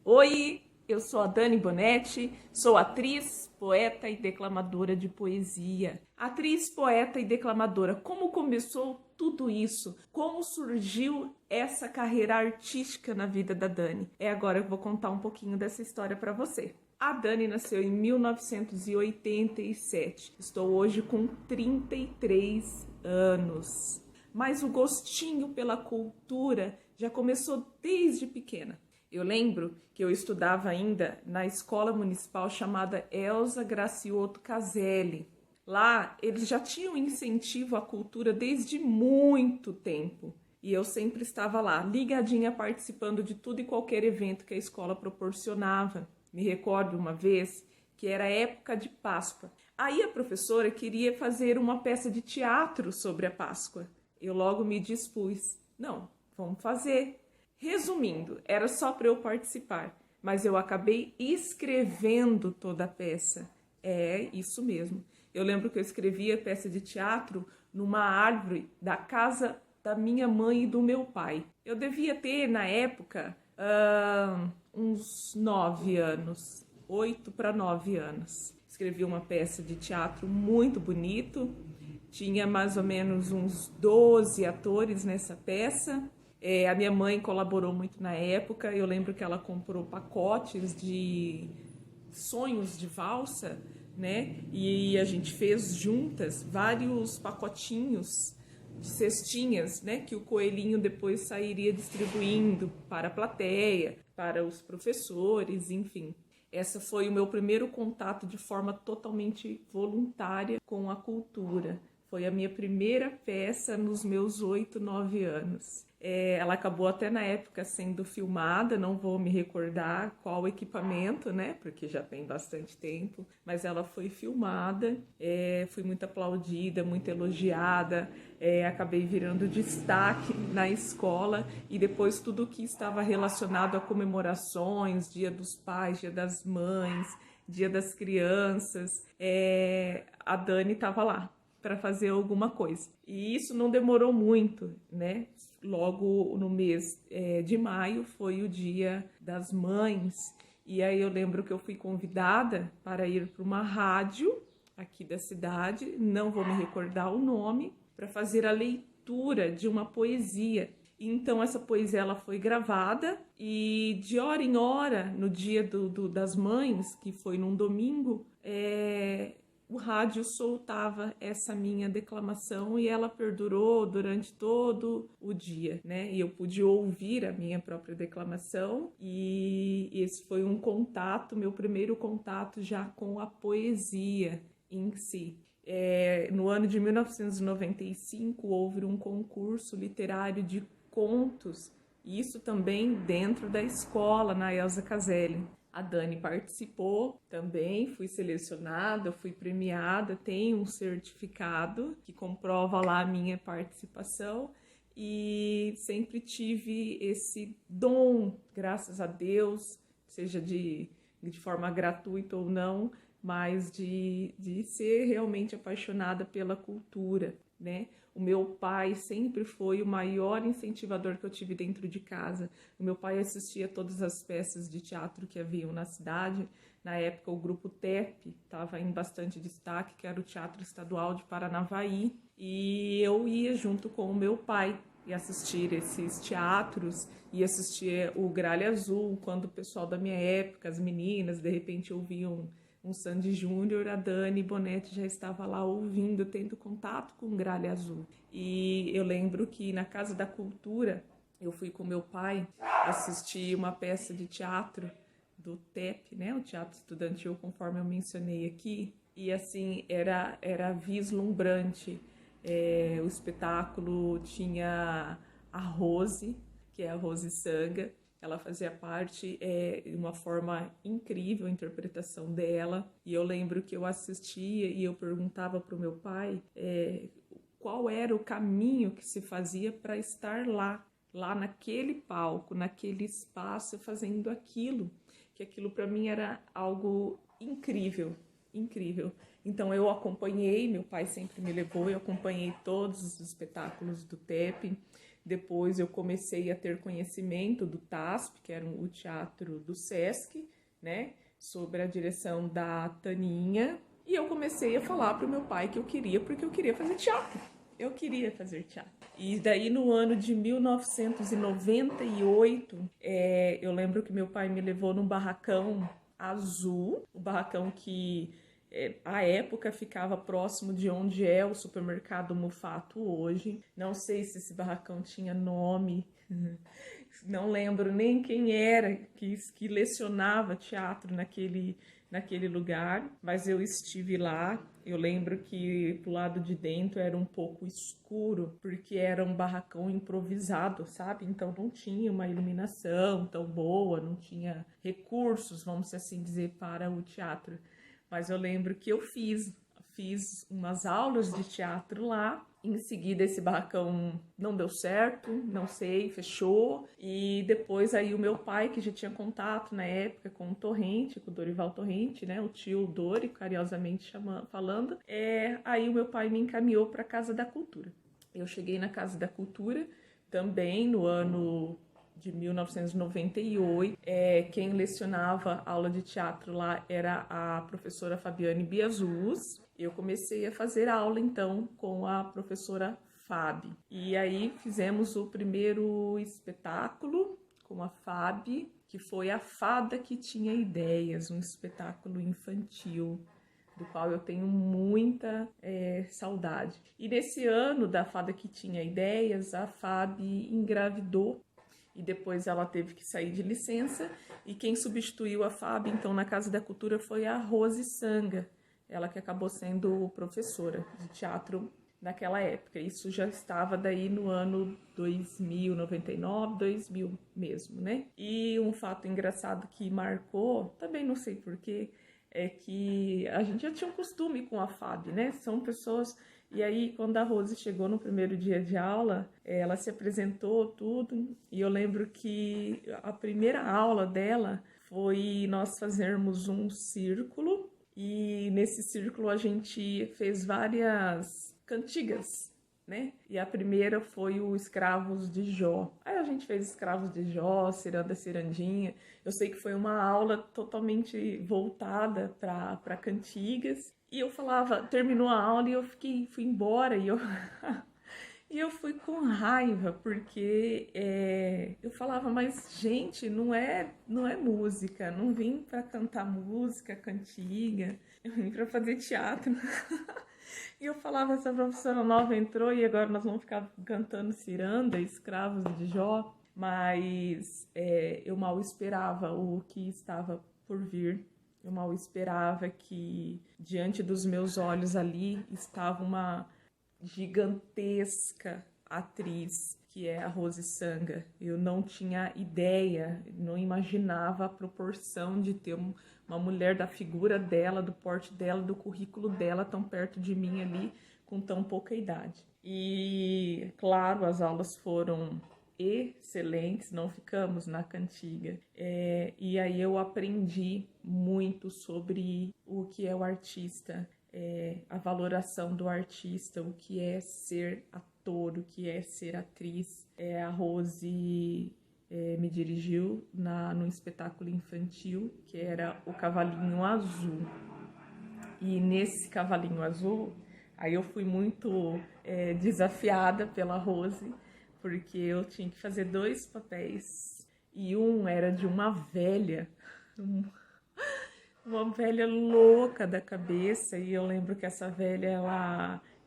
Oi, eu sou a Dani Bonetti, sou atriz, poeta e declamadora de poesia. Atriz, poeta e declamadora, como começou tudo isso? Como surgiu essa carreira artística na vida da Dani? Agora eu vou contar um pouquinho dessa história para você. A Dani nasceu em 1987. Estou hoje com 33 anos. Mas o gostinho pela cultura já começou desde pequena. Eu lembro que eu estudava ainda na escola municipal chamada Elza Gracioto Caselli. Lá eles já tinham incentivo à cultura desde muito tempo. E eu sempre estava lá, ligadinha, participando de tudo e qualquer evento que a escola proporcionava. Me recordo uma vez que era época de Páscoa. Aí a professora queria fazer uma peça de teatro sobre a Páscoa. Eu logo me dispus. Não, vamos fazer. Resumindo, era só para eu participar, mas eu acabei escrevendo toda a peça. É isso mesmo. Eu lembro que eu escrevi a peça de teatro numa árvore da casa da minha mãe e do meu pai. Eu devia ter, na época, uns 9 anos, 8 para 9 anos. Escrevi uma peça de teatro muito bonito, tinha mais ou menos uns 12 atores nessa peça. A minha mãe colaborou muito na época. Eu lembro que ela comprou pacotes de sonhos de valsa, né? E a gente fez juntas vários pacotinhos de cestinhas, né? Que o coelhinho depois sairia distribuindo para a plateia, para os professores, enfim. Essa foi o meu primeiro contato de forma totalmente voluntária com a cultura. Foi a minha primeira peça nos meus 8, 9 anos. Ela acabou até na época sendo filmada, não vou me recordar qual equipamento, né? Porque já tem bastante tempo, mas ela foi filmada, fui muito aplaudida, muito elogiada, acabei virando destaque na escola e depois tudo que estava relacionado a comemorações, Dia dos Pais, Dia das Mães, Dia das Crianças, a Dani estava lá para fazer alguma coisa. E isso não demorou muito, né? Logo no mês de maio foi o Dia das Mães. E aí eu lembro que eu fui convidada para ir para uma rádio aqui da cidade, não vou me recordar o nome, para fazer a leitura de uma poesia. Então essa poesia ela foi gravada e de hora em hora, no Dia das Mães, que foi num domingo, o rádio soltava essa minha declamação e ela perdurou durante todo o dia, né? E eu pude ouvir a minha própria declamação e esse foi um contato, meu primeiro contato já com a poesia em si. No ano de 1995 houve um concurso literário de contos, isso também dentro da escola, na Elza Caselli. A Dani participou também, fui selecionada, fui premiada, tenho um certificado que comprova lá a minha participação e sempre tive esse dom, graças a Deus, seja de forma gratuita ou não, mas de ser realmente apaixonada pela cultura, né? O meu pai sempre foi o maior incentivador que eu tive dentro de casa. O meu pai assistia todas as peças de teatro que haviam na cidade. Na época, o grupo TEP estava em bastante destaque, que era o Teatro Estadual de Paranavaí. E eu ia junto com o meu pai e assistir esses teatros e assistir o Gralha Azul, quando o pessoal da minha época, as meninas, de repente ouviam um Sandy Júnior, a Dani Bonetti já estava lá ouvindo, tendo contato com o Gralha Azul. E eu lembro que na Casa da Cultura, eu fui com meu pai assistir uma peça de teatro do TEP, né? O Teatro Estudantil, conforme eu mencionei aqui. E assim, era vislumbrante. O espetáculo tinha a Rose, que é a Rose Sanga. Ela fazia parte de uma forma incrível a interpretação dela. E eu lembro que eu assistia e eu perguntava para o meu pai qual era o caminho que se fazia para estar lá naquele palco, naquele espaço, fazendo aquilo. Que aquilo para mim era algo incrível, incrível. Então eu acompanhei, meu pai sempre me levou, eu acompanhei todos os espetáculos do TEP. Depois eu comecei a ter conhecimento do TASP, que era o teatro do Sesc, né? Sobre a direção da Taninha. E eu comecei a falar para o meu pai que eu queria, porque eu queria fazer teatro. Eu queria fazer teatro. E daí no ano de 1998, eu lembro que meu pai me levou num barracão azul, o barracão que à época ficava próximo de onde é o supermercado Mufato hoje. Não sei se esse barracão tinha nome, não lembro nem quem era que lecionava teatro naquele lugar, mas eu estive lá. Eu lembro que pro lado de dentro era um pouco escuro, porque era um barracão improvisado, sabe? Então não tinha uma iluminação tão boa, não tinha recursos, vamos assim dizer, para o teatro. Mas eu lembro que eu fiz umas aulas de teatro lá. Em seguida, esse barracão não deu certo, não sei, fechou. E depois aí o meu pai, que já tinha contato na época com o Torrente, com o Dorival Torrente, né? O tio Dori, carinhosamente falando. Aí o meu pai me encaminhou para a Casa da Cultura. Eu cheguei na Casa da Cultura também no ano de 1998. Quem lecionava aula de teatro lá era a professora Fabiane Biazus. Eu comecei a fazer aula, então, com a professora Fábio. E aí fizemos o primeiro espetáculo com a Fábio, que foi A Fada que Tinha Ideias, um espetáculo infantil, do qual eu tenho muita saudade. E nesse ano da Fada que Tinha Ideias, a Fábio engravidou. E depois ela teve que sair de licença. E quem substituiu a Fábio, então, na Casa da Cultura foi a Rose Sanga. Ela que acabou sendo professora de teatro naquela época. Isso já estava daí no ano 2000, 99, 2000 mesmo, né? E um fato engraçado que marcou, também não sei porquê, é que a gente já tinha um costume com a Fábio, né? São pessoas... E aí, quando a Rose chegou no primeiro dia de aula, ela se apresentou tudo. E eu lembro que a primeira aula dela foi nós fazermos um círculo. E nesse círculo a gente fez várias cantigas, né? E a primeira foi o Escravos de Jó. Aí a gente fez Escravos de Jó, Ciranda Cirandinha. Eu sei que foi uma aula totalmente voltada para cantigas. E eu falava, terminou a aula e eu fui embora e eu fui com raiva, porque eu falava, mas gente, não é música, não vim para cantar música, cantiga, eu vim para fazer teatro. E eu falava, essa professora nova entrou e agora nós vamos ficar cantando ciranda, Escravos de Jó, mas eu mal esperava o que estava por vir. Eu mal esperava que diante dos meus olhos ali estava uma gigantesca atriz, que é a Rose Sanga. Eu não tinha ideia, não imaginava a proporção de ter uma mulher da figura dela, do porte dela, do currículo dela tão perto de mim ali, com tão pouca idade. E, claro, as aulas foram excelentes, não ficamos na cantiga. E aí eu aprendi muito sobre o que é o artista, a valoração do artista, o que é ser ator, o que é ser atriz. A Rose me dirigiu num espetáculo infantil, que era o Cavalinho Azul. E nesse Cavalinho Azul, aí eu fui muito desafiada pela Rose, porque eu tinha que fazer 2 papéis. E um era de uma velha, uma velha louca da cabeça. E eu lembro que essa velha,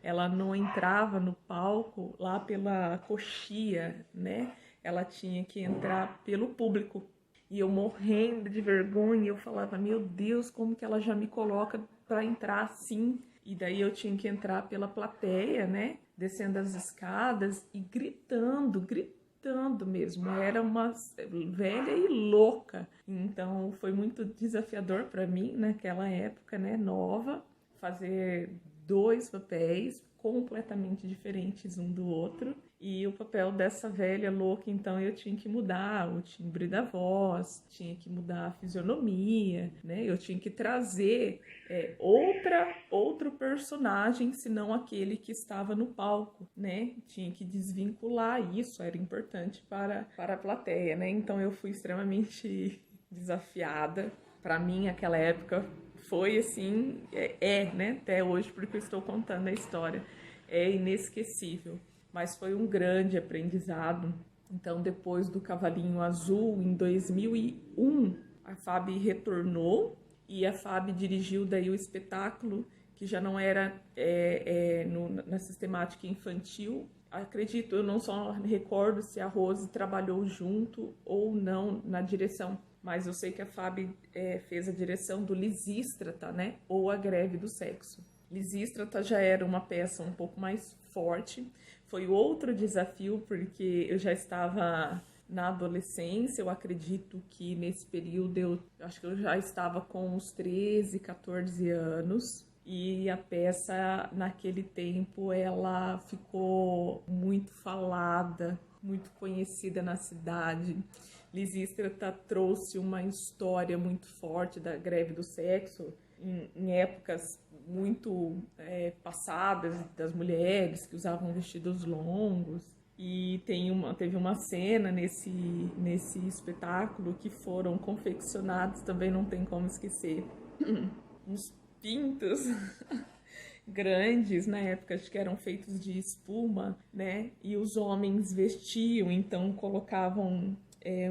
ela não entrava no palco lá pela coxia, né? Ela tinha que entrar pelo público. E eu morrendo de vergonha, eu falava, meu Deus, como que ela já me coloca para entrar assim? E daí eu tinha que entrar pela plateia, né? Descendo as escadas e gritando mesmo. Era uma velha e louca. Então foi muito desafiador para mim naquela época, né? Nova, fazer 2 papéis. completamente diferentes um do outro. E o papel dessa velha louca, então, eu tinha que mudar o timbre da voz, tinha que mudar a fisionomia, né? Eu tinha que trazer outro personagem, senão aquele que estava no palco, né? Tinha que desvincular isso, era importante para a plateia, né? Então, eu fui extremamente desafiada. Para mim, aquela época foi assim, né? Até hoje, porque eu estou contando a história. É inesquecível. Mas foi um grande aprendizado. Então, depois do Cavalinho Azul, em 2001, a Fabi retornou e a Fabi dirigiu daí o espetáculo, que já não era na sistemática infantil. Acredito, eu não só recordo se a Rose trabalhou junto ou não na direção, mas eu sei que a Fabi fez a direção do Lisístrata, né? Ou a Greve do Sexo. Lisístrata já era uma peça um pouco mais forte. Foi outro desafio, porque eu já estava na adolescência, eu acredito que nesse período, acho que eu já estava com uns 13, 14 anos, e a peça, naquele tempo, ela ficou muito falada, muito conhecida na cidade. Lisístrata trouxe uma história muito forte da greve do sexo, em épocas muito passadas, das mulheres que usavam vestidos longos. E teve uma cena nesse espetáculo que foram confeccionados, também não tem como esquecer, uns pintos grandes, na época, acho que eram feitos de espuma, né? E os homens vestiam, então colocavam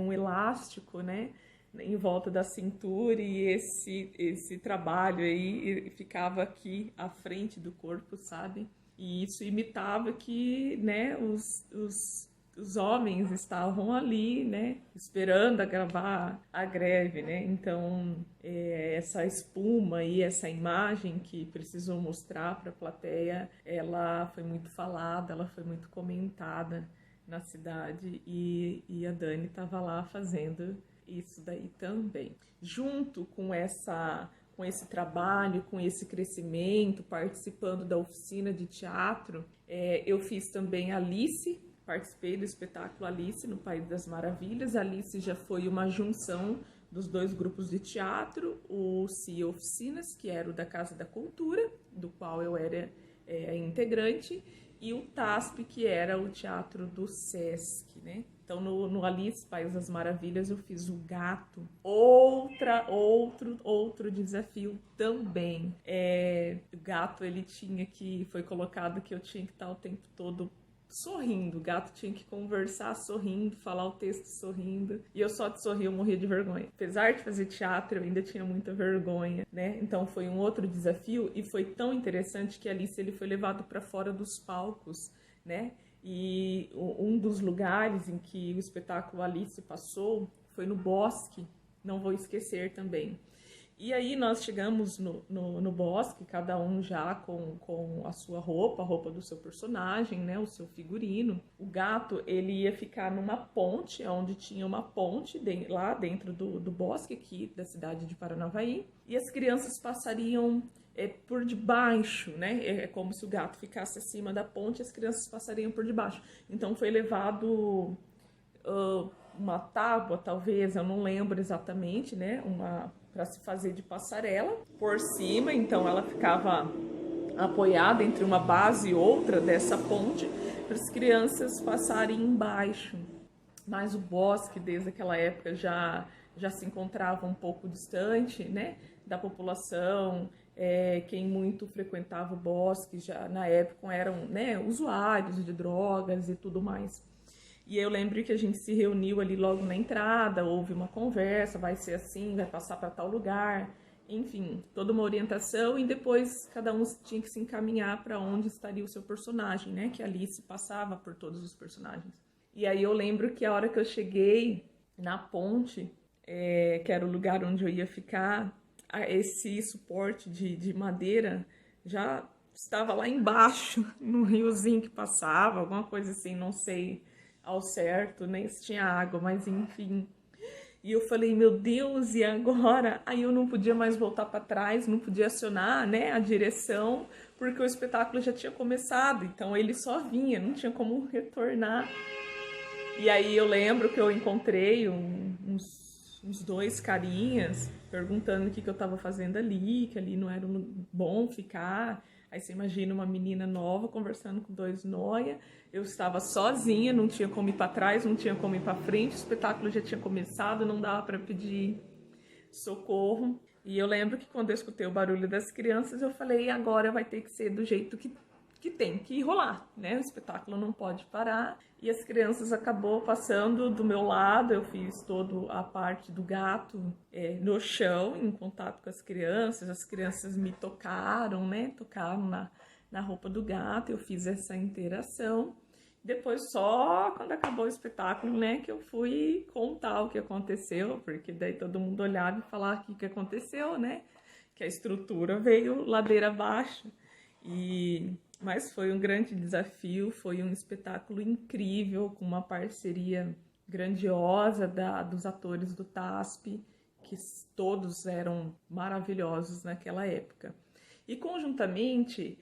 um elástico, né? Em volta da cintura, e esse trabalho aí ficava aqui à frente do corpo, sabe? E isso imitava que, né, os homens estavam ali, né, esperando acabar a greve, né? Então, essa espuma e essa imagem que precisou mostrar para a plateia, ela foi muito falada, ela foi muito comentada na cidade, e a Dani estava lá fazendo isso daí também. Junto com esse trabalho, com esse crescimento, participando da oficina de teatro, eu fiz também Alice, participei do espetáculo Alice no País das Maravilhas. Alice já foi uma junção dos dois grupos de teatro, o CIA Oficinas, que era o da Casa da Cultura, do qual eu era integrante, e o TASP, que era o teatro do Sesc, né? Então, no Alice, País das Maravilhas, eu fiz o gato. Outro desafio também. O gato, foi colocado que eu tinha que estar o tempo todo sorrindo. O gato tinha que conversar sorrindo, falar o texto sorrindo. E eu só de sorrir, eu morria de vergonha. Apesar de fazer teatro, eu ainda tinha muita vergonha, né? Então foi um outro desafio, e foi tão interessante que Alice ele foi levado para fora dos palcos, né? E um dos lugares em que o espetáculo Alice passou foi no Bosque, não vou esquecer também. E aí nós chegamos no bosque, cada um já com a sua roupa, a roupa do seu personagem, né, o seu figurino. O gato, ele ia ficar numa ponte, onde tinha uma ponte lá dentro do bosque aqui da cidade de Paranavaí, e as crianças passariam por debaixo, né? É como se o gato ficasse acima da ponte e as crianças passariam por debaixo. Então foi levado uma tábua, talvez, eu não lembro exatamente, né? Para se fazer de passarela por cima, então ela ficava apoiada entre uma base e outra dessa ponte para as crianças passarem embaixo. Mas o bosque, desde aquela época, já se encontrava um pouco distante, né, da população. Quem muito frequentava o bosque já na época eram, né, usuários de drogas e tudo mais. E eu lembro que a gente se reuniu ali logo na entrada, houve uma conversa, vai ser assim, vai passar para tal lugar, enfim, toda uma orientação, e depois cada um tinha que se encaminhar para onde estaria o seu personagem, né? Que a Alice passava por todos os personagens. E aí eu lembro que a hora que eu cheguei na ponte, que era o lugar onde eu ia ficar, esse suporte de madeira já estava lá embaixo, no riozinho que passava, alguma coisa assim, não sei ao certo, nem se tinha água, mas enfim. E eu falei, meu Deus, e agora? Aí eu não podia mais voltar para trás, não podia acionar, né, a direção, porque o espetáculo já tinha começado, então ele só vinha, não tinha como retornar. E aí eu lembro que eu encontrei uns dois carinhas perguntando o que eu estava fazendo ali, que ali não era bom ficar. Aí você imagina uma menina nova conversando com dois noia. Eu estava sozinha, não tinha como ir para trás, não tinha como ir para frente. O espetáculo já tinha começado, não dava para pedir socorro. E eu lembro que quando eu escutei o barulho das crianças, eu falei, agora vai ter que ser do jeito que tem que rolar, né? O espetáculo não pode parar. E as crianças acabou passando do meu lado, eu fiz toda a parte do gato no chão, em contato com as crianças me tocaram, né? Tocaram na roupa do gato, eu fiz essa interação. Depois, só quando acabou o espetáculo, né, que eu fui contar o que aconteceu, porque daí todo mundo olhava e falava o que aconteceu, né? Que a estrutura veio ladeira abaixo. Mas foi um grande desafio, foi um espetáculo incrível, com uma parceria grandiosa dos atores do TASP, que todos eram maravilhosos naquela época. E conjuntamente,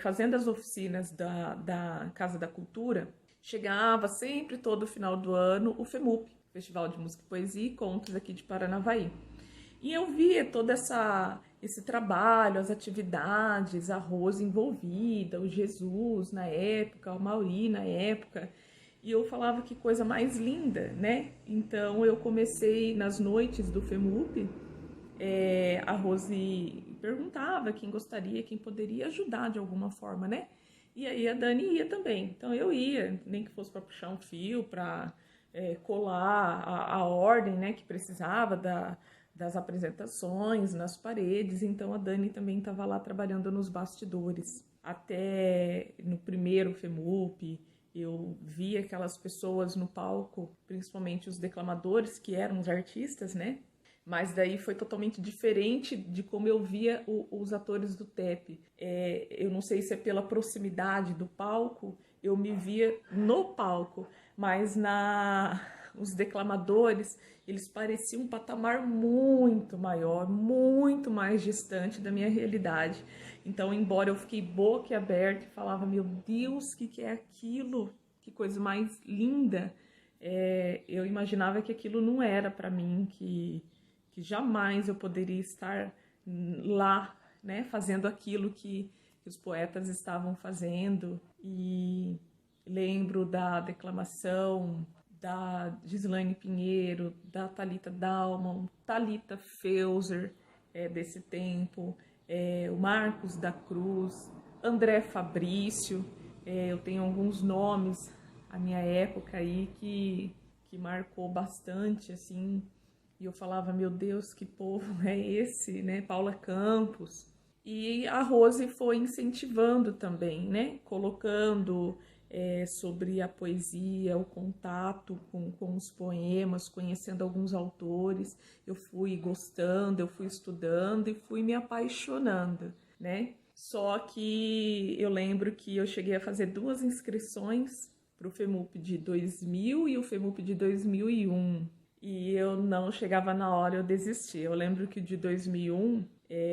fazendo as oficinas da Casa da Cultura, chegava sempre todo final do ano o FEMUP, Festival de Música, Poesia e Contos aqui de Paranavaí. E eu via todo esse trabalho, as atividades, a Rose envolvida, o Jesus na época, o Mauri na época, e eu falava que coisa mais linda, né? Então eu comecei nas noites do FEMUP, a Rose perguntava quem gostaria, quem poderia ajudar de alguma forma, né? E aí a Dani ia também. Então eu ia, nem que fosse para puxar um fio, para colar a ordem, né, que precisava das apresentações nas paredes. Então a Dani também estava lá trabalhando nos bastidores. Até no primeiro FEMUP, eu vi aquelas pessoas no palco, principalmente os declamadores, que eram os artistas, né? Mas daí foi totalmente diferente de como eu via os atores do TEP. Eu não sei se é pela proximidade do palco, eu me via no palco, mas os declamadores, eles pareciam um patamar muito maior, muito mais distante da minha realidade. Então, embora eu fiquei boquiaberta e falava, meu Deus, o que é aquilo? Que coisa mais linda! Eu imaginava que aquilo não era para mim, que jamais eu poderia estar lá, né, fazendo aquilo que os poetas estavam fazendo. E lembro da declamação da Gislaine Pinheiro, da Thalita Dalman, Thalita Feuser, desse tempo, o Marcos da Cruz, André Fabrício. Eu tenho alguns nomes a minha época aí que marcou bastante, assim. E eu falava, meu Deus, que povo é esse, né? Paula Campos. E a Rose foi incentivando também, né? Colocando sobre a poesia, o contato com os poemas, conhecendo alguns autores. Eu fui gostando, eu fui estudando e fui me apaixonando, né? Só que eu lembro que eu cheguei a fazer 2 inscrições para o FEMUP de 2000 e o FEMUP de 2001. E eu não chegava na hora, eu desisti. Eu lembro que de 2001,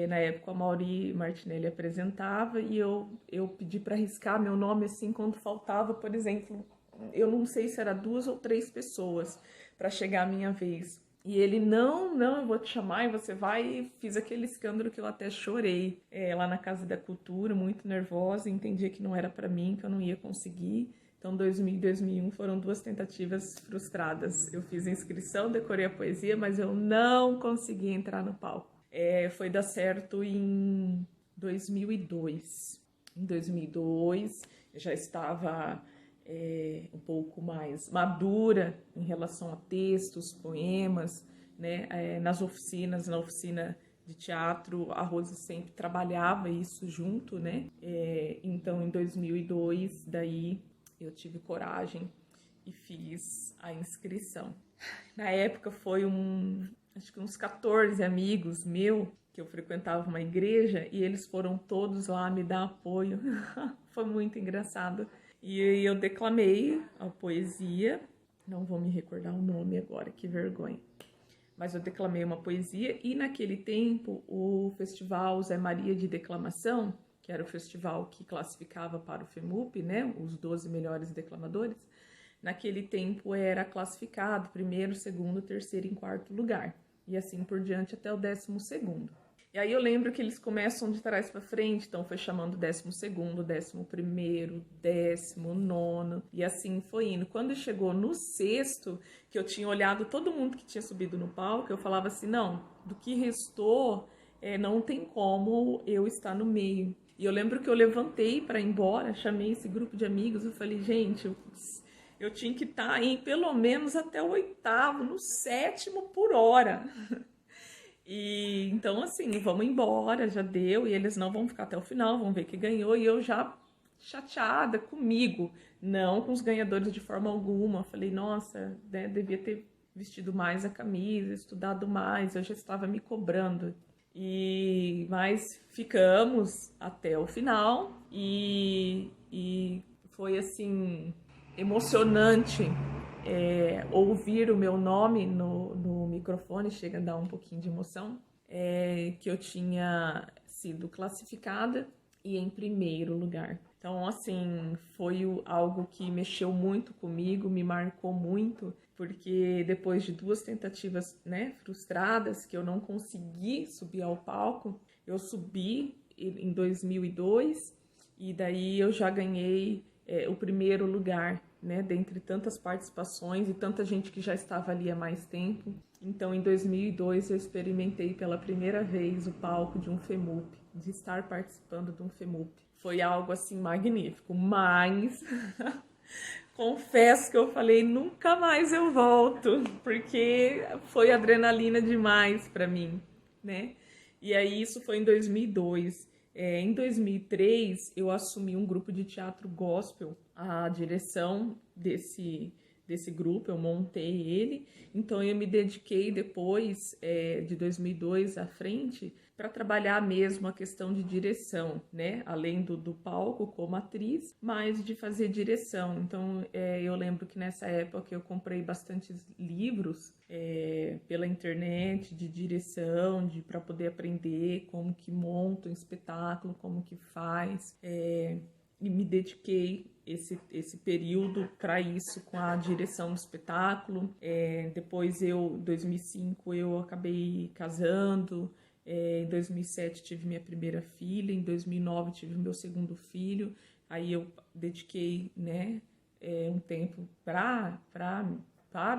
na época a Mauri Martinelli apresentava e eu pedi para arriscar meu nome assim quando faltava, por exemplo, eu não sei se era 2 ou 3 pessoas para chegar a minha vez. E ele, não, eu vou te chamar e você vai. E fiz aquele escândalo que eu até chorei lá na Casa da Cultura, muito nervosa, entendia que não era para mim, que eu não ia conseguir. Então, 2000 e 2001 foram 2 tentativas frustradas. Eu fiz a inscrição, decorei a poesia, mas eu não consegui entrar no palco. Foi dar certo em 2002. Em 2002, eu já estava um pouco mais madura em relação a textos, poemas, né? Na oficina de teatro, a Rose sempre trabalhava isso junto, né? Então, em 2002, daí eu tive coragem e fiz a inscrição. Na época foi acho que uns 14 amigos meus que eu frequentava uma igreja e eles foram todos lá me dar apoio. Foi muito engraçado. E eu declamei a poesia, não vou me recordar o nome agora, que vergonha. mas eu declamei uma poesia e naquele tempo o Festival Zé Maria de Declamação, que era o festival que classificava para o FEMUP, né, os 12 melhores declamadores, naquele tempo era classificado primeiro, segundo, terceiro e quarto lugar, e assim por diante até o 12º. E aí eu lembro que eles começam de trás para frente, então foi chamando 12º, 11º, 19º, e assim foi indo. Quando chegou no sexto, que eu tinha olhado todo mundo que tinha subido no palco, eu falava assim, não, do que restou, não tem como eu estar no meio. E eu lembro que eu levantei para ir embora, chamei esse grupo de amigos, eu falei, gente, eu tinha que estar aí pelo menos até o 8º, no 7º por hora. E então, assim, vamos embora, já deu, e eles não vão ficar até o final, vão ver que ganhou, e eu já chateada comigo, não com os ganhadores de forma alguma. Falei, nossa, né, devia ter vestido mais a camisa, estudado mais, eu já estava me cobrando. Mas ficamos até o final e foi assim emocionante ouvir o meu nome no microfone, chega a dar um pouquinho de emoção, que eu tinha sido classificada e em primeiro lugar. Então, assim, foi algo que mexeu muito comigo, me marcou muito, porque depois de 2 tentativas, né, frustradas, que eu não consegui subir ao palco, eu subi em 2002 e daí eu já ganhei o primeiro lugar, né, dentre tantas participações e tanta gente que já estava ali há mais tempo. Então, em 2002, eu experimentei pela primeira vez o palco de um FEMUP, de estar participando de um FEMUP. Foi algo, assim, magnífico, mas confesso que eu falei, nunca mais eu volto, porque foi adrenalina demais para mim, né? E aí, isso foi em 2002. Em 2003, eu assumi um grupo de teatro gospel, a direção desse grupo, eu montei ele, então eu me dediquei depois, de 2002 à frente, para trabalhar mesmo a questão de direção, né? Além do palco como atriz, mas de fazer direção. Então, eu lembro que nessa época eu comprei bastantes livros pela internet de direção, para poder aprender como que monta um espetáculo, como que faz, e me dediquei esse período para isso, com a direção do espetáculo. Depois, em 2005, eu acabei casando. Em 2007 tive minha primeira filha, em 2009 tive meu segundo filho. Aí eu dediquei, né, um tempo para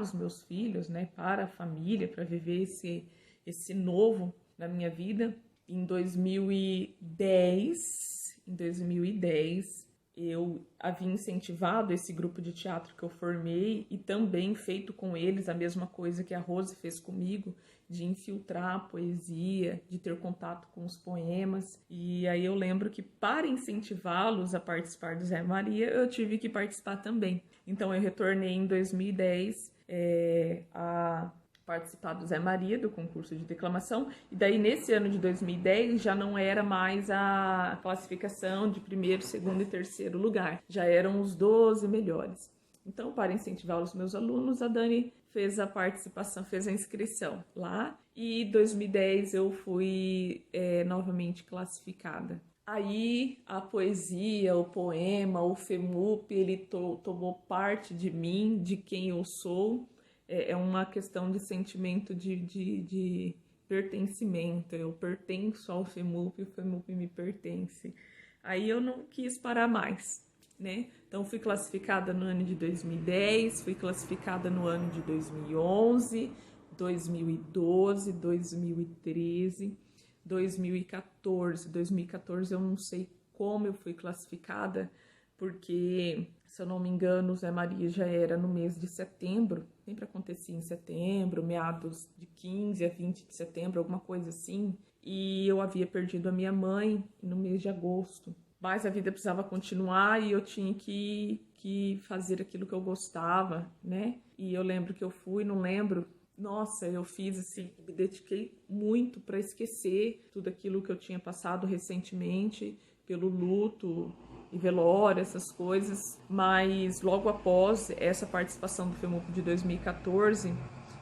os meus filhos, né, para a família, para viver esse novo na minha vida. Em 2010, eu havia incentivado esse grupo de teatro que eu formei e também feito com eles a mesma coisa que a Rose fez comigo, de infiltrar a poesia, de ter contato com os poemas. E aí eu lembro que para incentivá-los a participar do Zé Maria, eu tive que participar também. Então eu retornei em 2010 a participar do Zé Maria, do concurso de declamação, e daí nesse ano de 2010 já não era mais a classificação de primeiro, segundo e terceiro lugar, já eram os 12 melhores. Então, para incentivar os meus alunos, a Dani fez a participação, fez a inscrição lá, e em 2010 eu fui novamente classificada. Aí a poesia, o poema, o FEMUP, ele tomou parte de mim, de quem eu sou. É uma questão de sentimento de pertencimento. Eu pertenço ao FEMUP, o FEMUP me pertence. Aí eu não quis parar mais, né? Então fui classificada no ano de 2010, fui classificada no ano de 2011, 2012, 2013, 2014. 2014 eu não sei como eu fui classificada, porque, se eu não me engano, o Zé Maria já era no mês de setembro, sempre acontecia em setembro, meados de 15 a 20 de setembro, alguma coisa assim, e eu havia perdido a minha mãe no mês de agosto. Mas a vida precisava continuar e eu tinha que fazer aquilo que eu gostava, né? E eu lembro que eu fui, não lembro, nossa, eu fiz assim, me dediquei muito para esquecer tudo aquilo que eu tinha passado recentemente, pelo luto e velório, essas coisas, mas logo após essa participação do FEMUP de 2014,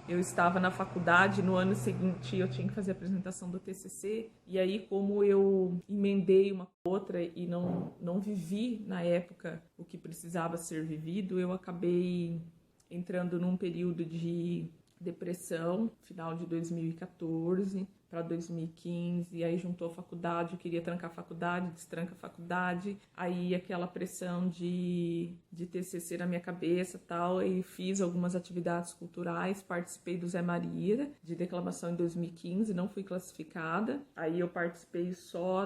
eu estava na faculdade, no ano seguinte eu tinha que fazer a apresentação do TCC, e aí como eu emendei uma outra e não vivi na época o que precisava ser vivido, eu acabei entrando num período de depressão, final de 2014 para 2015, e aí juntou a faculdade, eu queria trancar a faculdade, destranca a faculdade, aí aquela pressão de TCC na minha cabeça tal, e fiz algumas atividades culturais, participei do Zé Maria, de declamação em 2015, não fui classificada, aí eu participei só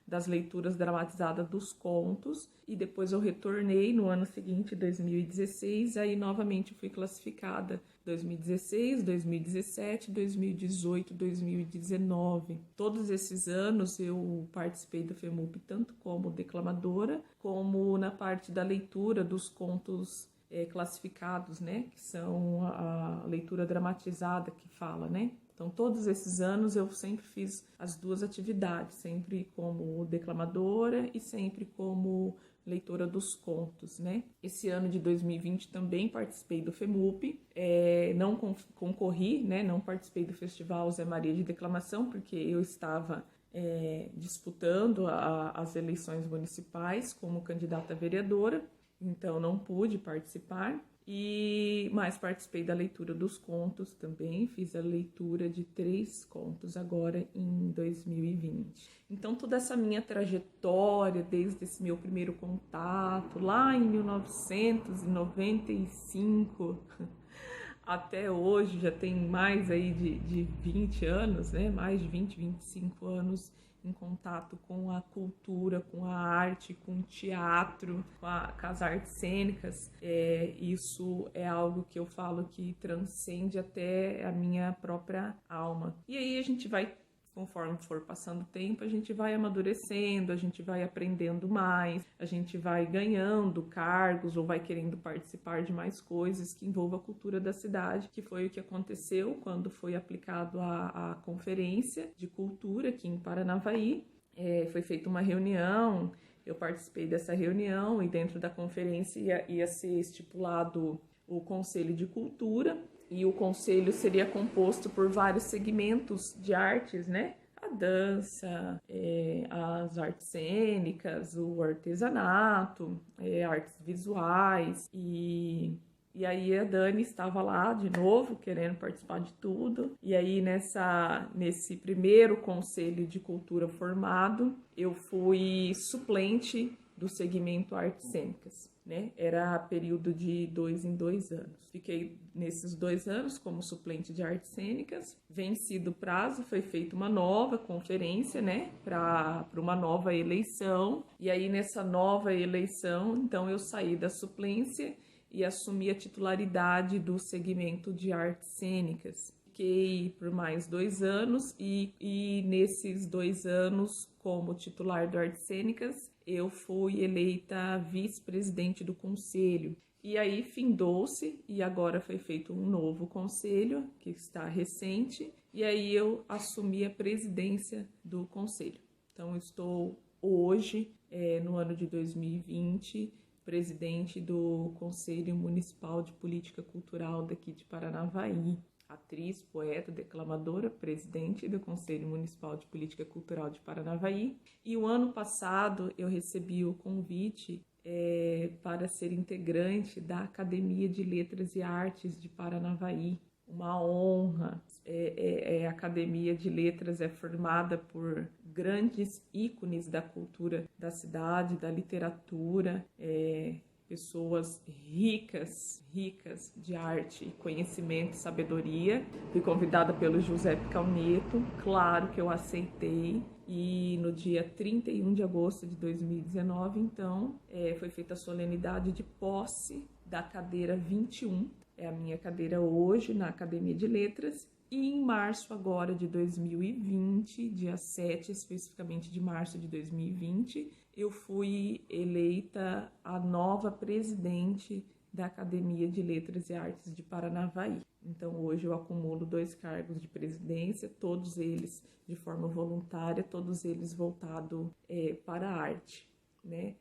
das leituras dramatizadas dos contos, e depois eu retornei no ano seguinte, 2016, aí novamente fui classificada 2016, 2017, 2018, 2019. Todos esses anos eu participei do FEMUP tanto como declamadora, como na parte da leitura dos contos classificados, né, que são a leitura dramatizada que fala, né? Então, todos esses anos eu sempre fiz as duas atividades, sempre como declamadora e sempre como leitora dos contos, né? Esse ano de 2020 também participei do FEMUP, não concorri, né? Não participei do Festival Zé Maria de Declamação, porque eu estava disputando as eleições municipais como candidata a vereadora, então não pude participar. Mas participei da leitura dos contos também, fiz a leitura de 3 contos agora em 2020. Então toda essa minha trajetória, desde esse meu primeiro contato, lá em 1995, até hoje, já tem mais aí de 20 anos, né? Mais de 20, 25 anos em contato com a cultura, com a arte, com o teatro, com as artes cênicas. Isso é algo que eu falo que transcende até a minha própria alma. E aí a gente vai, conforme for passando o tempo, a gente vai amadurecendo, a gente vai aprendendo mais, a gente vai ganhando cargos ou vai querendo participar de mais coisas que envolvam a cultura da cidade, que foi o que aconteceu quando foi aplicado a conferência de cultura aqui em Paranavaí. Foi feita uma reunião, eu participei dessa reunião e dentro da conferência ia ser estipulado o Conselho de Cultura, e o conselho seria composto por vários segmentos de artes, né? A dança, as artes cênicas, o artesanato, artes visuais. E aí a Dani estava lá de novo, querendo participar de tudo. E aí nesse primeiro conselho de cultura formado, eu fui suplente do segmento artes cênicas, né? Era período de 2 em 2 anos. Fiquei nesses 2 anos como suplente de artes cênicas. Vencido o prazo, foi feita uma nova conferência, né? Para uma nova eleição. E aí nessa nova eleição, então eu saí da suplência e assumi a titularidade do segmento de artes cênicas. Fiquei por mais 2 anos e nesses 2 anos, como titular do Artes Cênicas, eu fui eleita vice-presidente do conselho. E aí findou-se e agora foi feito um novo conselho, que está recente, e aí eu assumi a presidência do conselho. Então eu estou hoje, no ano de 2020, presidente do Conselho Municipal de Política Cultural daqui de Paranavaí. Atriz, poeta, declamadora, presidente do Conselho Municipal de Política Cultural de Paranavaí. E o ano passado eu recebi o convite para ser integrante da Academia de Letras e Artes de Paranavaí. Uma honra. A Academia de Letras é formada por grandes ícones da cultura da cidade, da literatura, pessoas ricas de arte, conhecimento e sabedoria. Fui convidada pelo Giuseppe Calneto, claro que eu aceitei. E no dia 31 de agosto de 2019, então, foi feita a solenidade de posse da cadeira 21. É a minha cadeira hoje na Academia de Letras. E em março agora de 2020, dia 7 especificamente de março de 2020, eu fui eleita a nova presidente da Academia de Letras e Artes de Paranavaí. Então hoje eu acumulo 2 cargos de presidência, todos eles de forma voluntária, todos eles voltados para a arte. né?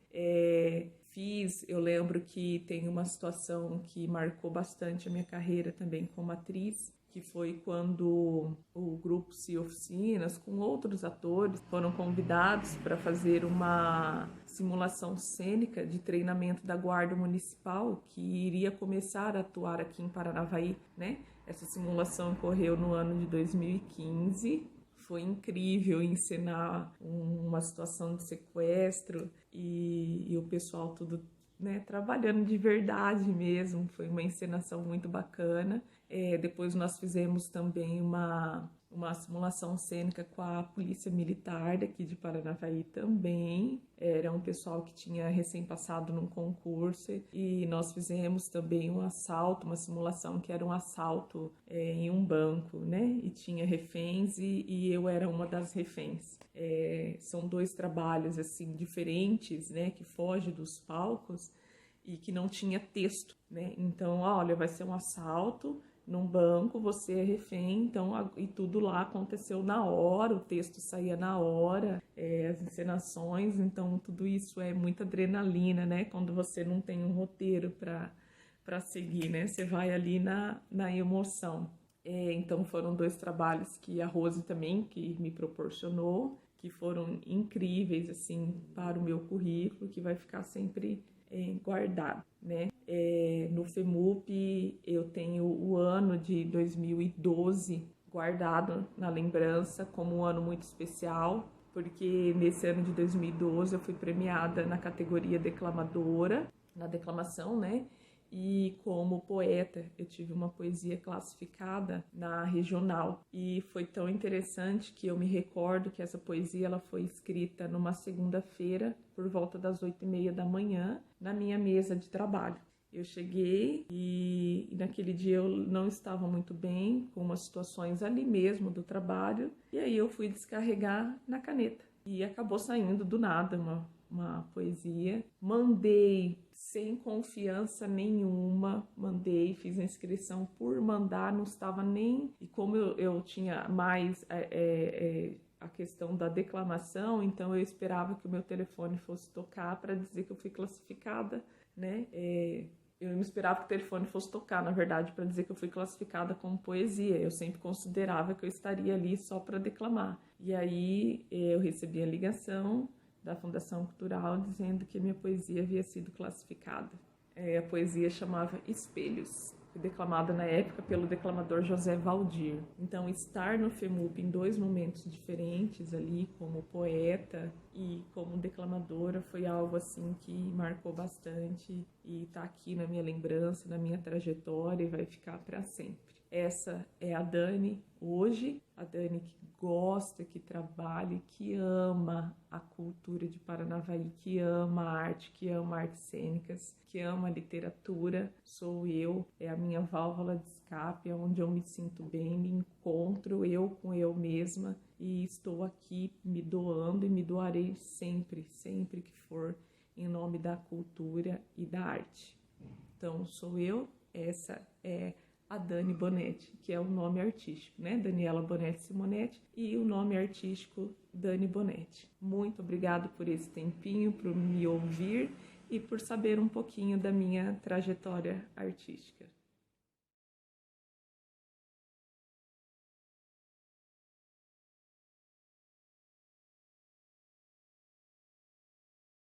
Eu lembro que tem uma situação que marcou bastante a minha carreira também como atriz, que foi quando o grupo Se Oficinas, com outros atores, foram convidados para fazer uma simulação cênica de treinamento da Guarda Municipal, que iria começar a atuar aqui em Paranavaí, né? Essa simulação ocorreu no ano de 2015. Foi incrível encenar uma situação de sequestro e o pessoal tudo, né, trabalhando de verdade mesmo. Foi uma encenação muito bacana. Depois nós fizemos também uma simulação cênica com a Polícia Militar daqui de Paranavaí também. Era um pessoal que tinha recém passado num concurso e nós fizemos também um assalto, uma simulação que era um assalto em um banco, né? E tinha reféns e eu era uma das reféns. São dois trabalhos assim diferentes, né? Que fogem dos palcos e que não tinha texto, né? Então, olha, vai ser um assalto num banco, você é refém, então, e tudo lá aconteceu na hora, o texto saía na hora, as encenações, então tudo isso é muita adrenalina, né? Quando você não tem um roteiro para seguir, né? Você vai ali na emoção. Então foram dois trabalhos que a Rose também que me proporcionou, que foram incríveis, assim, para o meu currículo, que vai ficar sempre guardado, né? No FEMUP eu tenho o ano de 2012 guardado na lembrança como um ano muito especial, porque nesse ano de 2012 eu fui premiada na categoria declamadora, na declamação, né? E como poeta, eu tive uma poesia classificada na regional. E foi tão interessante que eu me recordo que essa poesia ela foi escrita numa segunda-feira, por volta das 8h30 da manhã, na minha mesa de trabalho. Eu cheguei e naquele dia eu não estava muito bem, com umas situações ali mesmo do trabalho. E aí eu fui descarregar na caneta. E acabou saindo do nada uma poesia. Mandei sem confiança nenhuma, fiz a inscrição por mandar, não estava nem... E como eu tinha mais a questão da declamação, então eu esperava que o meu telefone fosse tocar para dizer que eu fui classificada, né? Eu não esperava que o telefone fosse tocar, na verdade, para dizer que eu fui classificada como poesia. Eu sempre considerava que eu estaria ali só para declamar. E aí eu recebi a ligação da Fundação Cultural dizendo que minha poesia havia sido classificada. A poesia chamava Espelhos, foi declamada na época pelo declamador José Valdir. Então, estar no FEMUP em dois momentos diferentes ali, como poeta e como declamadora, foi algo assim que marcou bastante e está aqui na minha lembrança, na minha trajetória e vai ficar para sempre. Essa é a Dani hoje, a Dani que gosta, que trabalha, que ama a cultura de Paranavaí, que ama a arte, que ama artes cênicas, que ama a literatura. Sou eu, é a minha válvula de escape, é onde eu me sinto bem, me encontro eu com eu mesma e estou aqui me doando e me doarei sempre, sempre que for, em nome da cultura e da arte. Então, sou eu, essa é a Dani Bonetti, que é o nome artístico, né? Daniela Bonetti Simonetti e o nome artístico Dani Bonetti. Muito obrigado por esse tempinho, por me ouvir e por saber um pouquinho da minha trajetória artística.